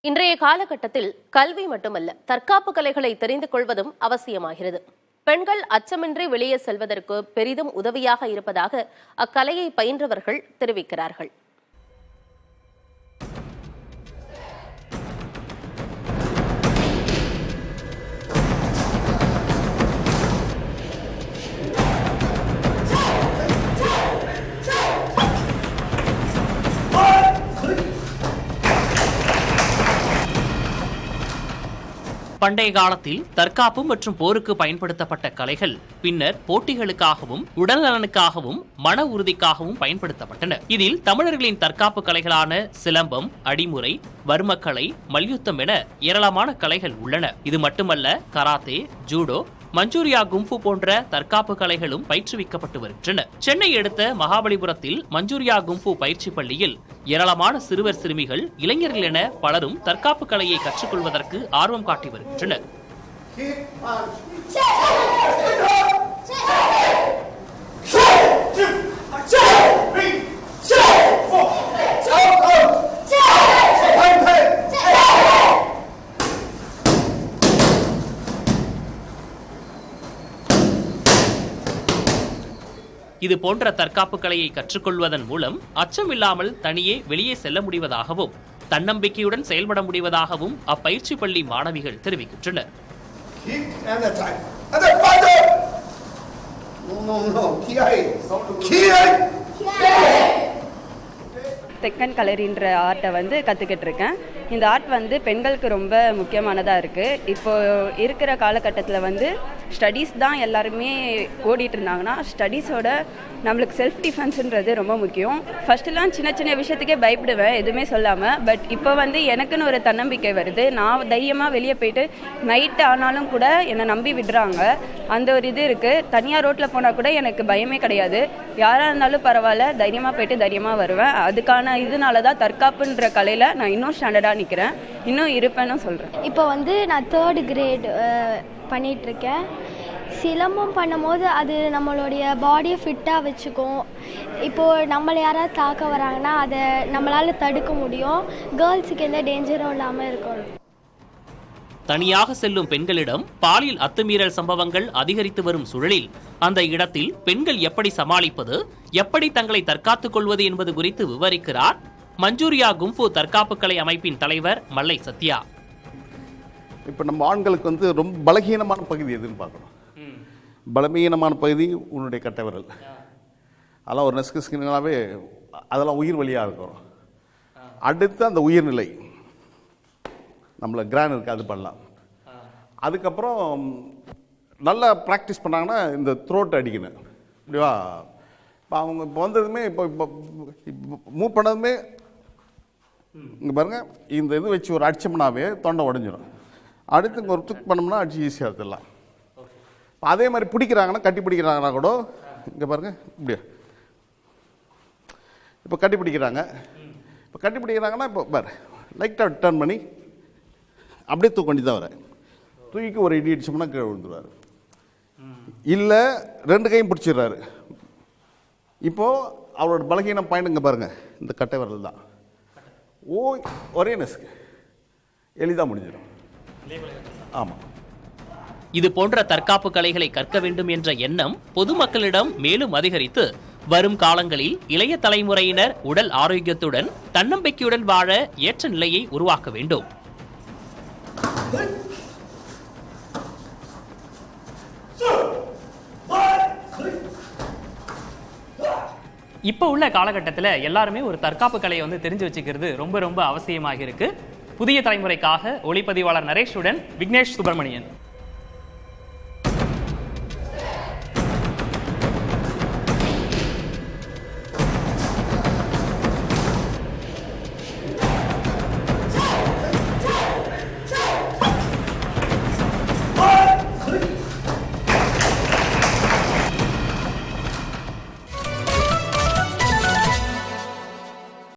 இன்றைய காலகட்டத்தில் கல்வி மட்டுமல்ல, தற்காப்பு கலைகளை தெரிந்து கொள்வதும் அவசியமாகிறது. பெண்கள் அச்சமின்றி வெளியே செல்வதற்கு பெரிதும் உதவியாக இருப்பதாக அக்கலையை பயின்றவர்கள் தெரிவிக்கிறார்கள். பண்டைய காலத்தில் தற்காப்பு மற்றும் போருக்கு பயன்படுத்தப்பட்ட கலைகள் பின்னர் போட்டிகளுக்காகவும் உடல் நலனுக்காகவும் மன உறுதிக்காகவும் பயன்படுத்தப்பட்டன. இதில் தமிழர்களின் தற்காப்பு கலைகளான சிலம்பம், அடிமுறை, வர்மக்கலை, மல்யுத்தம் என ஏராளமான கலைகள் உள்ளன. இது மட்டுமல்ல, கராத்தே, ஜூடோ, மஞ்சூரியா கும்ஃபு போன்ற தற்காப்பு கலைகளும் பயிற்றுவிக்கப்பட்டு வருகின்றன. சென்னை அடுத்த மகாபலிபுரத்தில் மஞ்சூரியா கும்ஃபு பயிற்சி பள்ளியில் ஏராளமான சிறுவர் சிறுமிகள், இளைஞர்கள் என பலரும் தற்காப்பு கலையை கற்றுக்கொள்வதற்கு ஆர்வம் காட்டி வருகின்றனர். இது போன்ற தற்காப்பு கலையை கற்றுக்கொள்வதன் மூலம் அச்சம் இல்லாமல் தனியே வெளியே செல்ல முடிவதாகவும் தன்னம்பிக்கையுடன் செயல்பட முடிவதாகவும் அப்பயிற்சி பள்ளி மாணவிகள் தெரிவிக்கின்றனர். தெக்கன் கலரின்ற ஆர்ட்டை கற்றுக்கிட்டு இருக்கேன். இந்த ஆர்ட் பெண்களுக்கு ரொம்ப முக்கியமானதாக இருக்குது. இப்போது இருக்கிற காலகட்டத்தில் ஸ்டடீஸ் தான் எல்லாருமே ஓடிட்டு இருந்தாங்கன்னா, ஸ்டடீஸோட நம்மளுக்கு செல்ஃப் டிஃபென்ஸுன்றது ரொம்ப முக்கியம். ஃபஸ்ட்டுலாம் சின்ன சின்ன விஷயத்துக்கே பயப்படுவேன், எதுவுமே சொல்லாமல். பட் இப்போ எனக்குன்னு ஒரு தன்னம்பிக்கை வருது. நான் தைரியமாக வெளியே போயிட்டு நைட்டு ஆனாலும் கூட என்னை நம்பி விடுறாங்க. அந்த ஒரு இது இருக்குது. தனியாக ரோட்டில் போனால் கூட எனக்கு பயமே கிடையாது. யாராக இருந்தாலும் பரவாயில்ல, தைரியமாக போயிட்டு தைரியமாக வருவேன். அதுக்கான இதனால தான் தற்காப்புன்ற கலையில் நான் இன்னும் ஸ்டாண்டர்டாக நிற்கிறேன், இன்னும் இருப்பேன்னு சொல்கிறேன். இப்போ நான் 3rd கிரேட் பண்ணிகிட்ருக்கேன். சிலம்பம் பண்ணும்போது அது நம்மளுடைய பாடியை ஃபிட்டாக வச்சுக்கும். இப்போது நம்மளை யாராவது தாக்க வராங்கன்னா அதை நம்மளால் தடுக்க முடியும். கேர்ள்ஸுக்கு எந்த டேஞ்சரும் இல்லாமல் இருக்கணும். தனியாக செல்லும் பெண்களிடம் பாலியல் அத்துமீறல் சம்பவங்கள் அதிகரித்து வரும் சூழலில் அந்த இடத்தில் பெண்கள் எப்படி சமாளிப்பது, எப்படி தங்களை தற்காத்துக் கொள்வது என்பது குறித்து விவரிக்கிறார் மஞ்சூரியா கும்ஃபு தற்காப்பு கலை அமைப்பின் தலைவர் மல்லை சத்யா. இப்போ நம்ம ஆண்களுக்கு ரொம்ப பலகீனமான பகுதி எதுன்னு பார்க்கணும். பலவீனமான பகுதி உன்னுடைய கட்டை விரல். அதெல்லாம் ஒரு நெஸ்கினாவே அதெல்லாம் உயிர் வழியாக இருக்கும். அடுத்து அந்த உயிர்நிலை நம்மள கிரான் இருக்குது, அது பண்ணலாம். அதுக்கப்புறம் நல்லா ப்ராக்டிஸ் பண்ணாங்கன்னா இந்த த்ரோட் அடிக்கணும். இப்படிவா இப்போ அவங்க இப்போ வந்ததுமே இப்போ மூவ் பண்ணதுமே இங்கே பாருங்கள், இந்த இது வச்சு ஒரு அடிச்சோம்னாவே தொண்டை உடஞ்சிடும். அடுத்து இங்கே ஒரு துக் பண்ணோம்னா அடிச்சு ஈஸியாக எடுத்துடலாம். அதே மாதிரி பிடிக்கிறாங்கன்னா, கட்டி பிடிக்கிறாங்கன்னா கூட இங்கே பாருங்கள், இப்படியா இப்போ கட்டி பிடிக்கிறாங்க. இப்போ கட்டி பிடிக்கிறாங்கன்னா இப்போ பாரு லைட்டாக டர்ன் பண்ணி அப்படியே தூக்கி தான் வர தூக்கி ஒரு இடி அடிச்சோம்னா கீழே விழுந்துருவார். இல்லை 2 கையும் பிடிச்சிடுறாரு. இப்போது அவரோட பலகீனம் பாயிண்ட் இங்கே பாருங்கள், இந்த கட்டை விரல் தான். ஒரே நெஸ்க்கு எளிதாக முடிஞ்சிடும். ஆமாம். இது போன்ற தற்காப்பு கலைகளை கற்க வேண்டும் என்ற எண்ணம் பொதுமக்களிடம் மேலும் அதிகரித்து வரும் காலங்களில் இளைய தலைமுறையினர் உடல் ஆரோக்கியத்துடன் தன்னம்பிக்கையுடன் வாழ ஏற்ற நிலையை உருவாக்க வேண்டும். இப்போ உள்ள காலகட்டத்தில் எல்லாருமே ஒரு தற்காப்பு கலையை தெரிஞ்சு வச்சுக்கிறது ரொம்ப ரொம்ப அவசியமாக இருக்கு. புதிய தலைமுறைக்காக ஒளிப்பதிவாளர் நரேஷுடன் விக்னேஷ் சுப்பிரமணியன்.